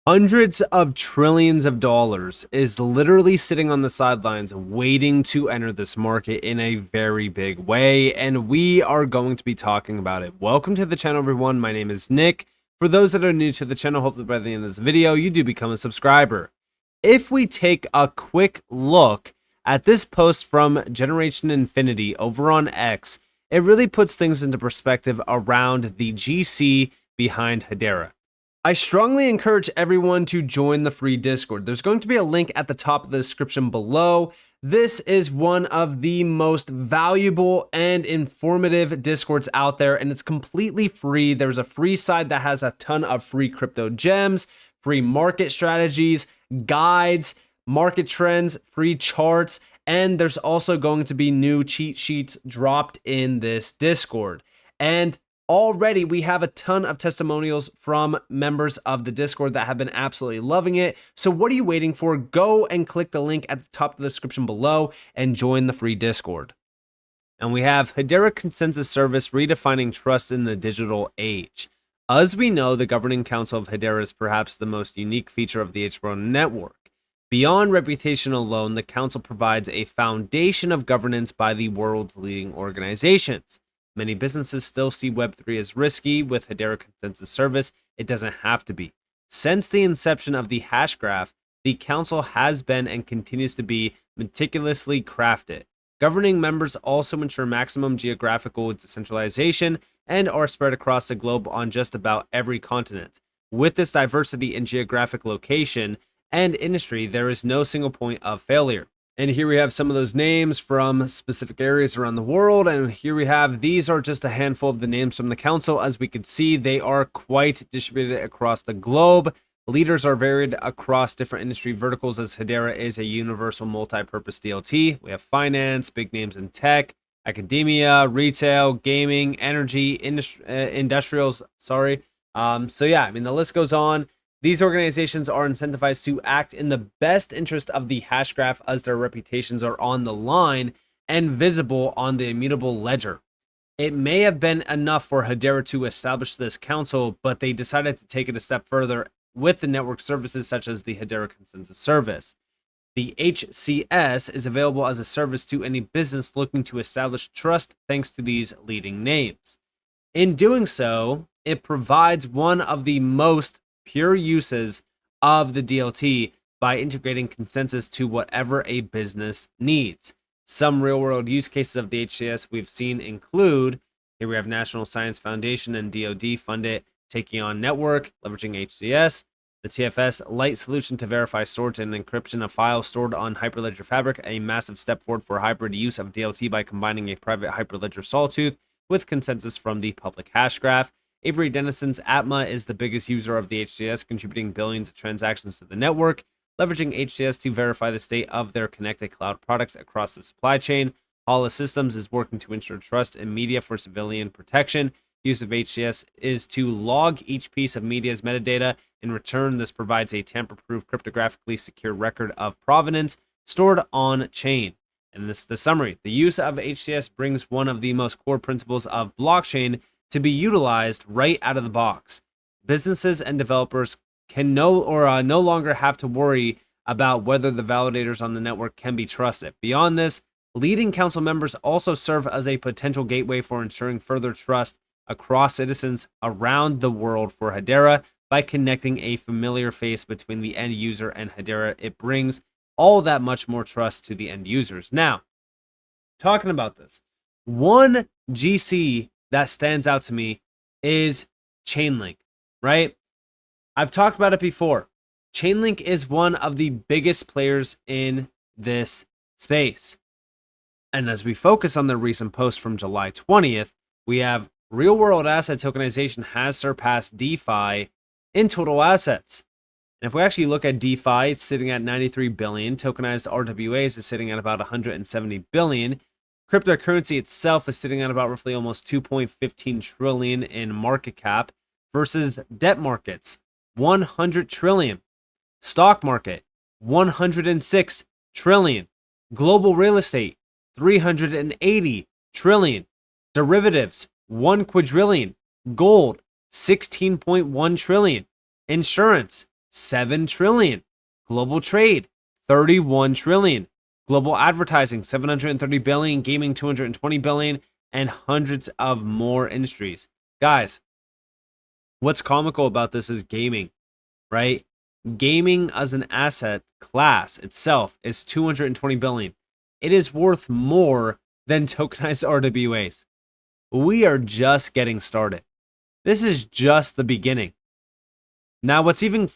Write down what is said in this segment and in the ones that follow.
Hundreds of trillions of dollars is literally sitting on the sidelines waiting to enter this market in a very big way, and we are going to be talking about it. Welcome to the channel, everyone. My name is Nick. For those that are new to the channel, hopefully by the end of this video, you do become a subscriber. If we take a quick look at this post from Generation Infinity over on X, it really puts things into perspective around the GC behind Hedera. I strongly encourage everyone to join the free Discord. There's going to be a link at the top of the description below. This is one of the most valuable and informative Discords out there, and it's completely free. There's a free side that has a ton of free crypto gems, free market strategies, guides, market trends, free charts, and there's also going to be new cheat sheets dropped in this Discord. And already, we have a ton of testimonials from members of the Discord that have been absolutely loving it. So what are you waiting for? Go and click the link at the top of the description below and join the free Discord. And we have Hedera Consensus Service redefining trust in the digital age. As we know, the governing council of Hedera is perhaps the most unique feature of the Hbar network. Beyond reputation alone, the council provides a foundation of governance by the world's leading organizations. Many businesses still see Web3 as risky. With Hedera Consensus Service, it doesn't have to be. Since the inception of the hash graph, the council has been and continues to be meticulously crafted. Governing members also ensure maximum geographical decentralization and are spread across the globe on just about every continent. With this diversity in geographic location and industry, there is no single point of failure. And here we have some of those names from specific areas around the world. And here we have, these are just a handful of the names from the council. As we can see, they are quite distributed across the globe. Leaders are varied across different industry verticals, as Hedera is a universal multi-purpose DLT. We have finance, big names in tech, academia, retail, gaming, energy, industrials, So yeah, I mean, the list goes on. These organizations are incentivized to act in the best interest of the hash graph, as their reputations are on the line and visible on the immutable ledger. It may have been enough for Hedera to establish this council, but they decided to take it a step further with the network services such as the Hedera Consensus Service. The HCS is available as a service to any business looking to establish trust thanks to these leading names. In doing so, it provides one of the most pure uses of the DLT by integrating consensus to whatever a business needs. Some real-world use cases of the HCS we've seen include, here we have National Science Foundation and DoD funded taking on network, leveraging HCS, the TFS light solution to verify storage and encryption of files stored on Hyperledger Fabric, a massive step forward for hybrid use of DLT by combining a private Hyperledger sawtooth with consensus from the public hash graph. Avery Dennison's Atma is the biggest user of the HCS, contributing billions of transactions to the network, leveraging HCS to verify the state of their connected cloud products across the supply chain. Hala Systems is working to ensure trust in media for civilian protection. Use of HCS is to log each piece of media's metadata. In return, this provides a tamper-proof, cryptographically secure record of provenance stored on chain. And this is the summary. The use of HCS brings one of the most core principles of blockchain to be utilized right out of the box. Businesses and developers can no longer have to worry about whether the validators on the network can be trusted. Beyond this, leading council members also serve as a potential gateway for ensuring further trust across citizens around the world for Hedera. By connecting a familiar face between the end user and Hedera, it brings all that much more trust to the end users. Now, talking about this, one GC that stands out to me is Chainlink, right? I've talked about it before. Chainlink is one of the biggest players in this space. And as we focus on the recent post from July 20th, we have real world asset tokenization has surpassed DeFi in total assets. And if we actually look at DeFi, it's sitting at 93 billion. Tokenized RWAs is sitting at about 170 billion. Cryptocurrency itself is sitting at about roughly almost 2.15 trillion in market cap versus debt markets, 100 trillion. Stock market, 106 trillion. Global real estate, 380 trillion. Derivatives, 1 quadrillion. Gold, 16.1 trillion. Insurance, 7 trillion. Global trade, 31 trillion. Global advertising, 730 billion. Gaming, 220 billion. And hundreds of more industries. Guys, what's comical about this is gaming, right? Gaming as an asset class itself is 220 billion. It is worth more than tokenized RWAs. We are just getting started. This is just the beginning. Now, what's even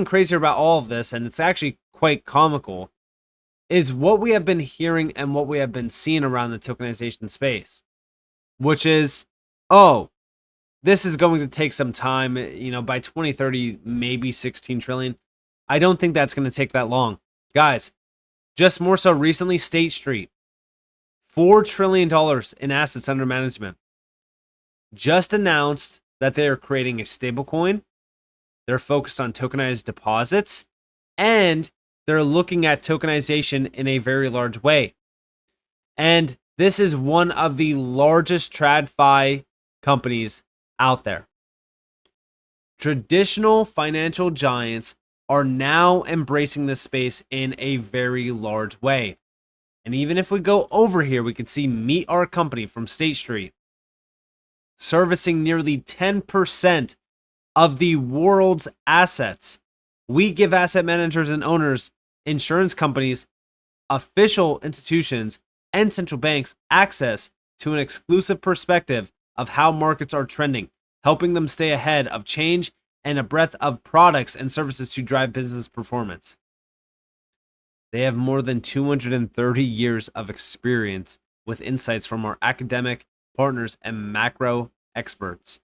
crazier about all of this, and it's actually quite comical, is what we have been hearing and what we have been seeing around the tokenization space, which is, oh, this is going to take some time, by 2030, maybe 16 trillion. I don't think that's going to take that long. Guys, just more so recently, State Street, $4 trillion in assets under management, just announced that they are creating a stablecoin. They're focused on tokenized deposits, and they're looking at tokenization in a very large way. And this is one of the largest TradFi companies out there. Traditional financial giants are now embracing this space in a very large way. And even if we go over here, we can see Meet Our Company from State Street, servicing nearly 10% of the world's assets. We give asset managers and owners, insurance companies, official institutions, and central banks access to an exclusive perspective of how markets are trending, helping them stay ahead of change and a breadth of products and services to drive business performance. They have more than 230 years of experience with insights from our academic partners and macro experts.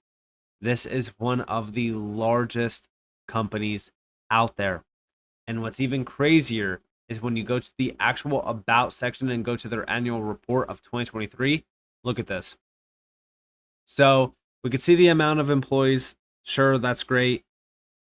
This is one of the largest companies out there. And what's even crazier is when you go to the actual About section and go to their annual report of 2023, look at this. So we could see the amount of employees. Sure, that's great.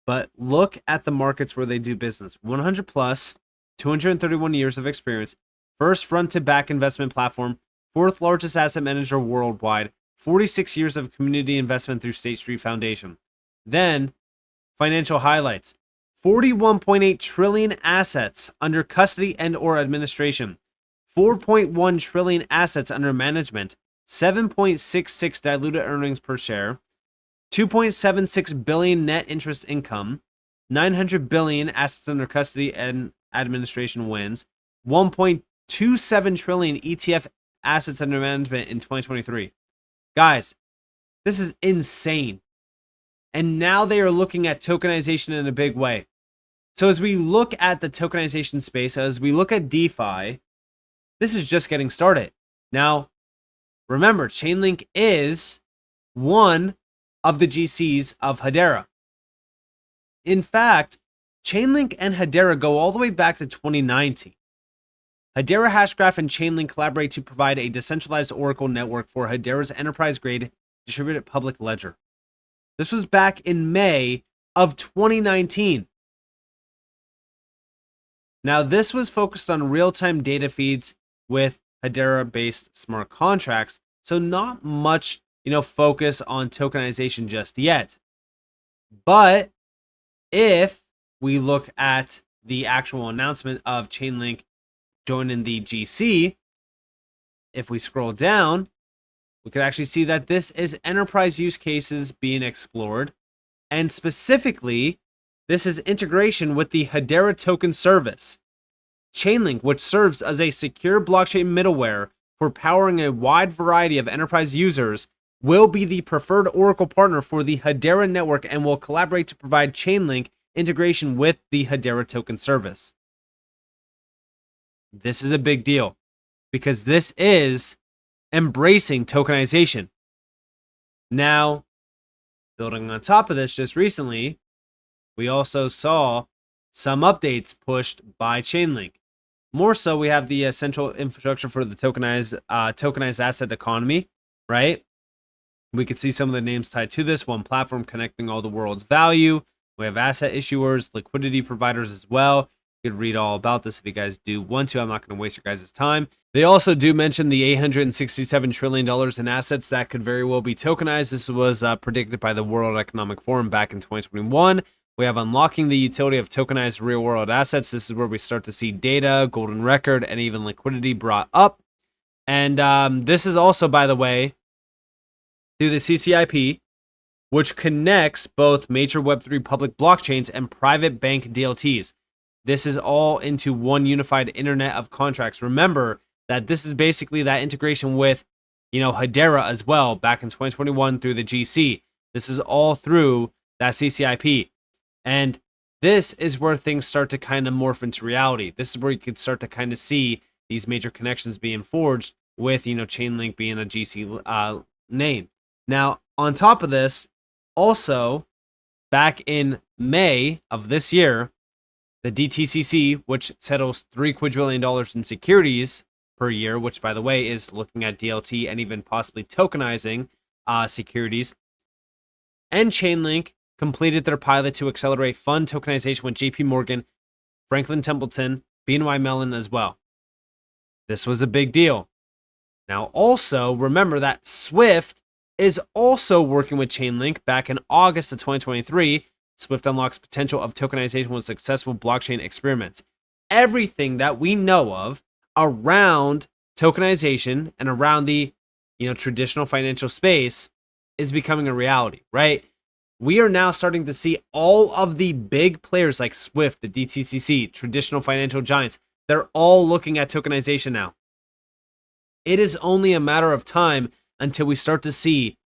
But look at the markets where they do business. 100 plus, 231 years of experience, first front to back investment platform, fourth largest asset manager worldwide, 46 years of community investment through State Street Foundation. Then, financial highlights. 41.8 trillion assets under custody and or administration. 4.1 trillion assets under management. 7.66 diluted earnings per share. 2.76 billion net interest income. 900 billion assets under custody and administration wins. 1.27 trillion ETF assets under management in 2023. Guys, this is insane. And now they are looking at tokenization in a big way. So as we look at the tokenization space, as we look at DeFi, this is just getting started. Now, remember, Chainlink is one of the GCs of Hedera. In fact, Chainlink and Hedera go all the way back to 2019. Hedera Hashgraph and Chainlink collaborate to provide a decentralized Oracle network for Hedera's enterprise-grade distributed public ledger. This was back in May of 2019. Now, this was focused on real-time data feeds with Hedera-based smart contracts, so not much, focus on tokenization just yet. But if we look at the actual announcement of Chainlink joining the GC, if we scroll down, we could actually see that this is enterprise use cases being explored. And specifically, this is integration with the Hedera token service. Chainlink, which serves as a secure blockchain middleware for powering a wide variety of enterprise users, will be the preferred Oracle partner for the Hedera network and will collaborate to provide Chainlink integration with the Hedera token service. This is a big deal because this is embracing tokenization. Now, building on top of this, just recently, we also saw some updates pushed by Chainlink. More so, we have the central infrastructure for the tokenized asset economy, right? We could see some of the names tied to this. One platform connecting all the world's value. We have asset issuers, liquidity providers as well. You could read all about this if you guys do want to. I'm not going to waste your guys' time. They also do mention the $867 trillion in assets that could very well be tokenized. This was predicted by the World Economic Forum back in 2021. We have unlocking the utility of tokenized real world assets. This is where we start to see data, golden record, and even liquidity brought up. And this is also, by the way, through the CCIP, which connects both major Web3 public blockchains and private bank DLTs. This is all into one unified internet of contracts. Remember that this is basically that integration with, Hedera as well back in 2021 through the GC. This is all through that CCIP. And this is where things start to kind of morph into reality. This is where you can start to kind of see these major connections being forged with, Chainlink being a GC name. Now, on top of this, also, back in May of this year, the DTCC, which settles $3 quadrillion in securities per year, which, by the way, is looking at DLT and even possibly tokenizing securities, and Chainlink completed their pilot to accelerate fund tokenization with JP Morgan, Franklin Templeton, BNY Mellon as well. This was a big deal. Now, also, remember that Swift is also working with Chainlink back in August of 2023. Swift unlocks potential of tokenization with successful blockchain experiments. Everything that we know of around tokenization and around the, traditional financial space is becoming a reality, right? We are now starting to see all of the big players like Swift, the DTCC, traditional financial giants. They're all looking at tokenization now. It is only a matter of time until we start to see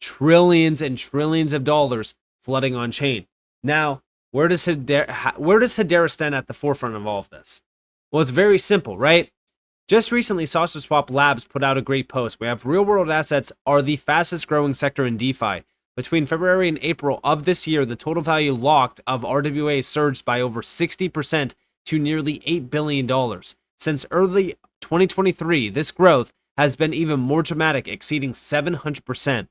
trillions and trillions of dollars flooding on chain. Now, where does Hedera stand at the forefront of all of this? Well, it's very simple, right? Just recently, SaucerSwap Labs put out a great post. We have real-world assets are the fastest growing sector in DeFi. Between February and April of this year, the total value locked of RWA surged by over 60% to nearly $8 billion. Since early 2023, this growth has been even more dramatic, exceeding 700%.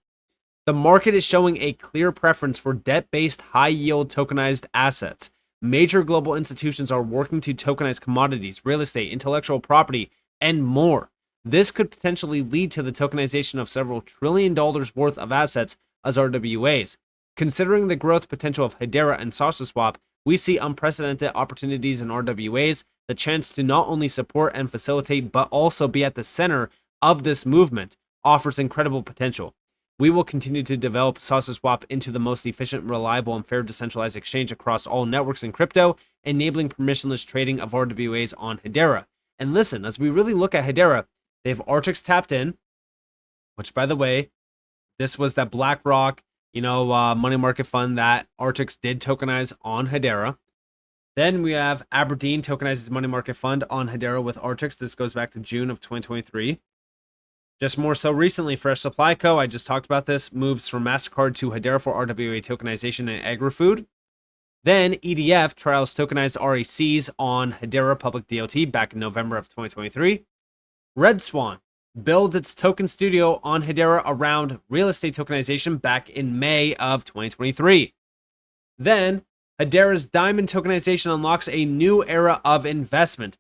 The market is showing a clear preference for debt-based, high-yield tokenized assets. Major global institutions are working to tokenize commodities, real estate, intellectual property, and more. This could potentially lead to the tokenization of several $1 trillion worth of assets as RWAs. Considering the growth potential of Hedera and SaucerSwap, we see unprecedented opportunities in RWAs, the chance to not only support and facilitate, but also be at the center of this movement offers incredible potential. We will continue to develop SaucerSwap into the most efficient, reliable, and fair decentralized exchange across all networks in crypto, enabling permissionless trading of RWAs on Hedera. And listen, as we really look at Hedera, they have Artrix tapped in, which, by the way, this was that BlackRock, money market fund that Artrix did tokenize on Hedera. Then we have Aberdeen tokenizes money market fund on Hedera with Artrix. This goes back to June of 2023. Just more so recently, Fresh Supply Co., I just talked about this, moves from MasterCard to Hedera for RWA tokenization and agri-food. Then EDF trials tokenized RACs on Hedera public DLT back in November of 2023. Red Swan builds its token studio on Hedera around real estate tokenization back in May of 2023. Then Hedera's Diamond tokenization unlocks a new era of investment,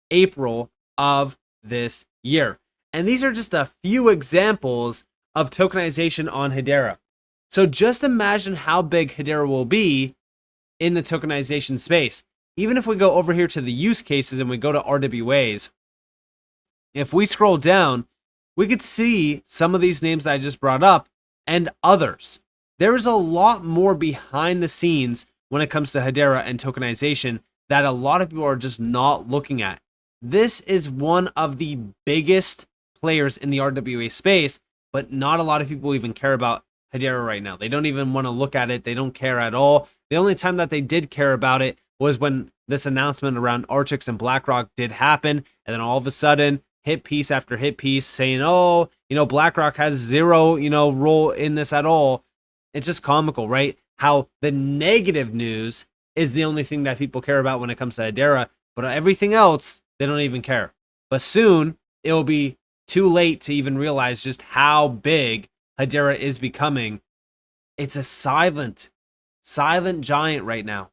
April of this year. And these are just a few examples of tokenization on Hedera. So just imagine how big Hedera will be in the tokenization space. Even if we go over here to the use cases and we go to RWAs, if we scroll down, we could see some of these names that I just brought up and others. There is a lot more behind the scenes when it comes to Hedera and tokenization that a lot of people are just not looking at. This is one of the biggest players in the RWA space, but not a lot of people even care about Hedera right now. They don't even want to look at it. They don't care at all. The only time that they did care about it was when this announcement around Artrix and BlackRock did happen, and then all of a sudden, hit piece after hit piece saying, BlackRock has zero, role in this at all. It's just comical, right? How the negative news is the only thing that people care about when it comes to Hedera, but everything else, they don't even care. But soon, it will be too late to even realize just how big Hedera is becoming. It's a silent giant right now.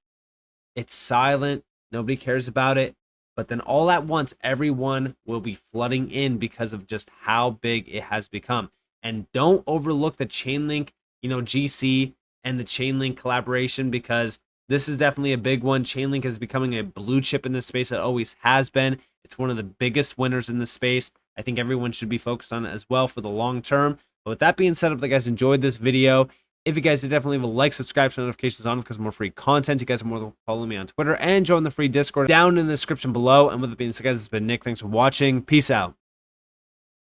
It's silent. Nobody cares about it. But then all at once, everyone will be flooding in because of just how big it has become. And don't overlook the Chainlink, GC and the Chainlink collaboration, because This is definitely a big one. Chainlink is becoming a blue chip in this space. It always has been. It's one of the biggest winners in this space. I think everyone should be focused on it as well for the long term. But with that being said, if you guys enjoyed this video, if you guys did, definitely leave a like, subscribe, turn notifications on because more free content. You guys are more than follow me on Twitter and join the free Discord down in the description below. And with it being said, guys, it's been Nick. Thanks for watching. Peace out.